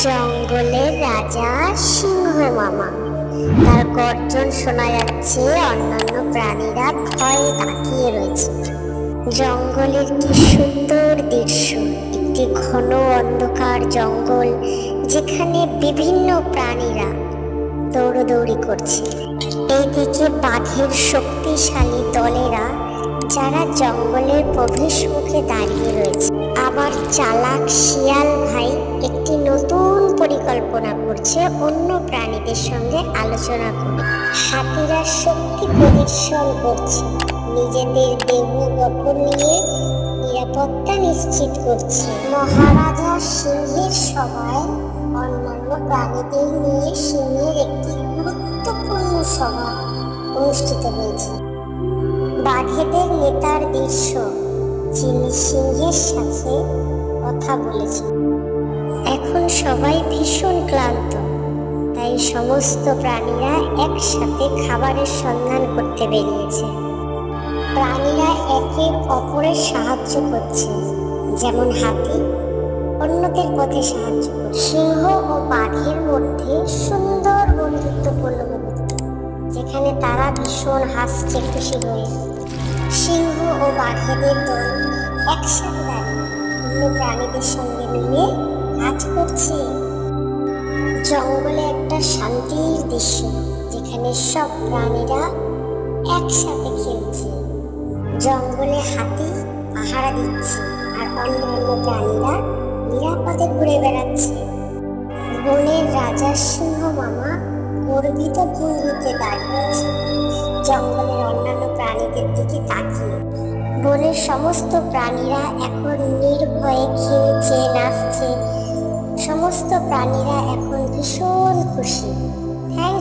জঙ্গলের রাজা সিংহ মামা। তার গর্জন শোনা যাচ্ছে, অন্যান্য প্রাণীরা ভয়ে তাকিয়ে রয়েছে। জঙ্গলের কি সুন্দর দৃশ্য! একটি ঘন অন্ধকার জঙ্গল, যেখানে বিভিন্ন প্রাণীরা দৌড়দৌড়ি করছে। এইদিকে বাঘের শক্তিশালী দলেরা, যারা জঙ্গলের প্রবেশ মুখে দাঁড়িয়ে রয়েছে। আবার চালাক শিয়াল ভাই একটি নতুন পরিকল্পনা করছে অন্য প্রাণীদের সঙ্গে আলোচনা করে। হাতিরা শক্তি প্রদর্শন করছে, নিজেদের দেহ গঠন নিয়ে নিরাপত্তা নিশ্চিত করছে। মহারাজা সিংহের সভায় অন্যান্য প্রাণীদের নিয়ে সিংহের একটি গুরুত্বপূর্ণ সভা অনুষ্ঠিত হয়েছে। বাঘেদের নেতার দৃশ্য, যিনি সিংহের সাথে কথা বলেছেন। এখন সবাই ভীষণ ক্লান্ত, তাই সমস্ত প্রাণীরা একসাথে খাবারের সন্ধান করতে বেরিয়েছে। প্রাণীরা একে অপরের সাহায্য করছে, যেমন হাতি অন্যদের পথে সাহায্য করছে। সিংহ ও বাঘের মধ্যে সুন্দর বন্ধুত্বপূর্ণ মুহূর্ত, যেখানে তারা ভীষণ হাসছে খুশি হয়ে। সিংহ ও বাঘেদের দল একসাথে দাঁড়িয়ে অন্য প্রাণীদের সঙ্গে মিলে কাজ করছে। জঙ্গলে একটা শান্তির দৃশ্য, যেখানে সব প্রাণীরা একসাথে খেলছে। জঙ্গলে হাতি পাহারা দিচ্ছে, আর অন্যান্য প্রাণীরা নিরাপদে ঘুরে বেড়াচ্ছে। বনের রাজা সিংহ মামা গর্বিত ভঙ্গিতে দাঁড়িয়ে আছে, জঙ্গলের অন্যান্য প্রাণীদের দিকে তাকিয়ে। বনের সমস্ত প্রাণীরা এখন নির্ভয়ে খেলছে, নাচছে। সমস্ত প্রাণীরা এখন ভীষণ খুশি। থ্যাংক